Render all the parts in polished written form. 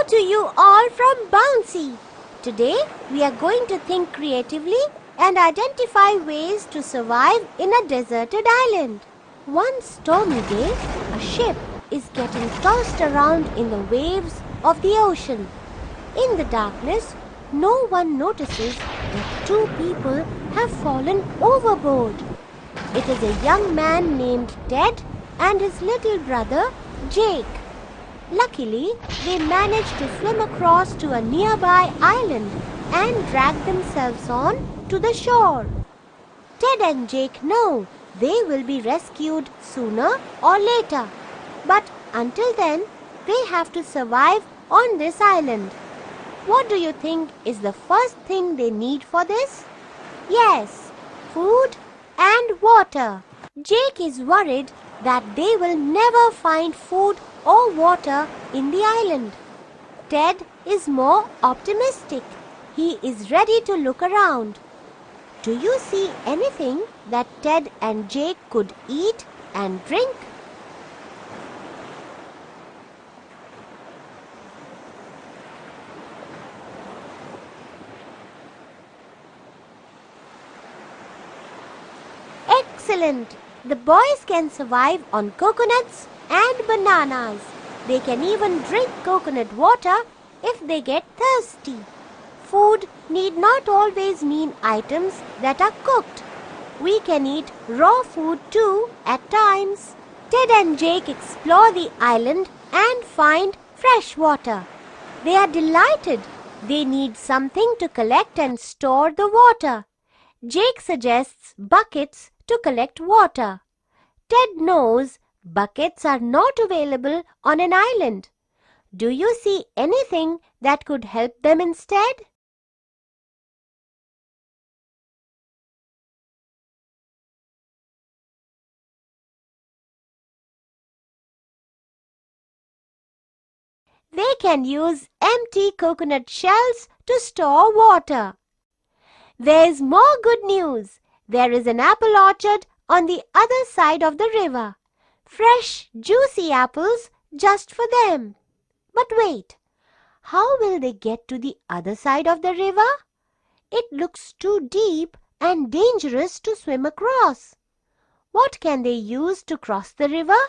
to you all from Bouncy. Today we are going to think creatively and identify ways to survive in a deserted island. One stormy day, a ship is getting tossed around in the waves of the ocean. In the darkness, no one notices that two people have fallen overboard. It is a young man named Ted and his little brother Jake. Luckily, they managed to swim across to a nearby island and drag themselves on to the shore. Ted and Jake know they will be rescued sooner or later. But until then, they have to survive on this island. What do you think is the first thing they need for this? Yes, food and water. Jake is worried that they will never find food or water in the island. Ted is more optimistic. He is ready to look around. Do you see anything that Ted and Jake could eat and drink? Excellent! The boys can survive on coconuts and bananas. They can even drink coconut water if they get thirsty. Food need not always mean items that are cooked. We can eat raw food too at times. Ted and Jake explore the island and find fresh water. They are delighted. They need something to collect and store the water. Jake suggests buckets to collect water. Ted knows buckets are not available on an island. Do you see anything that could help them instead? They can use empty coconut shells to store water. There is more good news. There is an apple orchard on the other side of the river. Fresh, juicy apples just for them. But wait, how will they get to the other side of the river? It looks too deep and dangerous to swim across. What can they use to cross the river?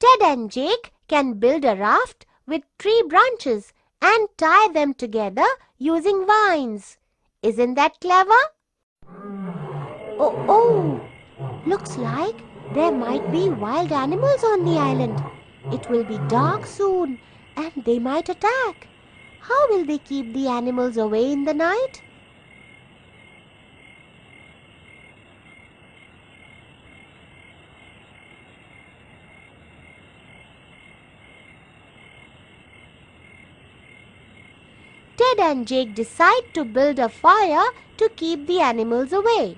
Ted and Jake can build a raft with tree branches and tie them together using vines. Isn't that clever? Oh, looks like there might be wild animals on the island. It will be dark soon and they might attack. How will they keep the animals away in the night? Ted and Jake decide to build a fire to keep the animals away.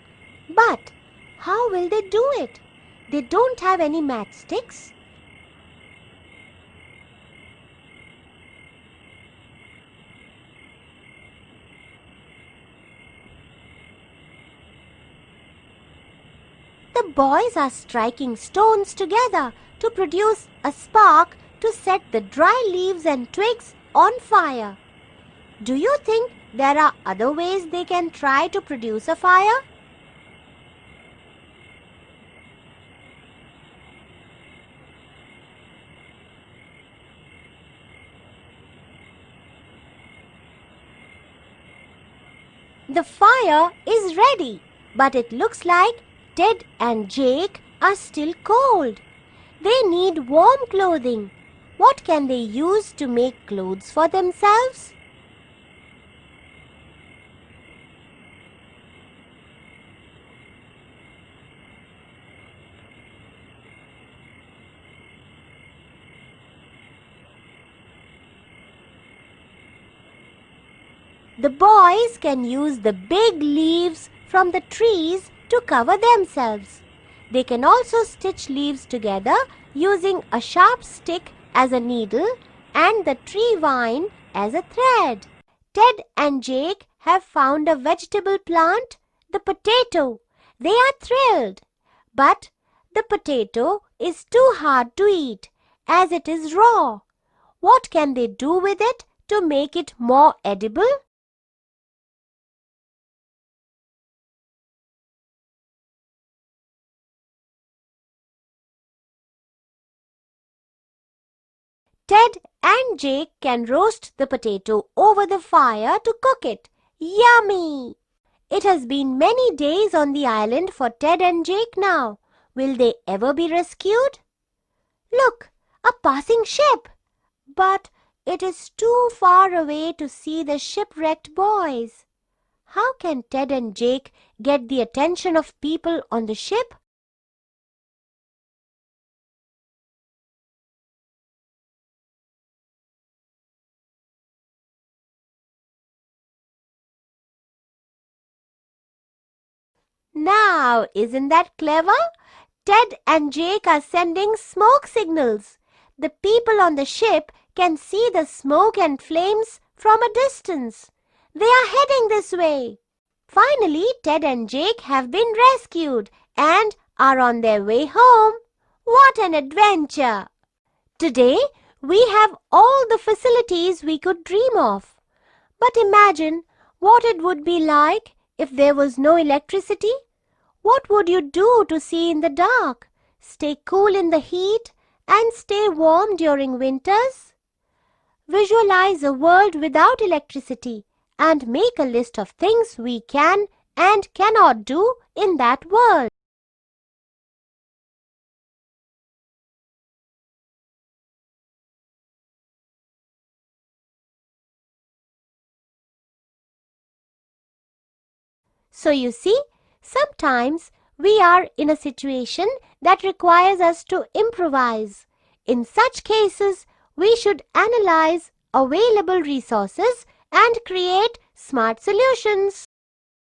But how will they do it? They don't have any matchsticks. The boys are striking stones together to produce a spark to set the dry leaves and twigs on fire. Do you think there are other ways they can try to produce a fire? The fire is ready, but it looks like Ted and Jake are still cold. They need warm clothing. What can they use to make clothes for themselves? The boys can use the big leaves from the trees to cover themselves. They can also stitch leaves together using a sharp stick as a needle and the tree vine as a thread. Ted and Jake have found a vegetable plant, the potato. They are thrilled. But the potato is too hard to eat as it is raw. What can they do with it to make it more edible? Ted and Jake can roast the potato over the fire to cook it. Yummy! It has been many days on the island for Ted and Jake now. Will they ever be rescued? Look, a passing ship! But it is too far away to see the shipwrecked boys. How can Ted and Jake get the attention of people on the ship? Now, isn't that clever? Ted and Jake are sending smoke signals. The people on the ship can see the smoke and flames from a distance. They are heading this way. Finally, Ted and Jake have been rescued and are on their way home. What an adventure! Today, we have all the facilities we could dream of. But imagine what it would be like if there was no electricity. What would you do to see in the dark, stay cool in the heat, and stay warm during winters? Visualize a world without electricity and make a list of things we can and cannot do in that world. So you see, sometimes we are in a situation that requires us to improvise. In such cases, we should analyze available resources and create smart solutions.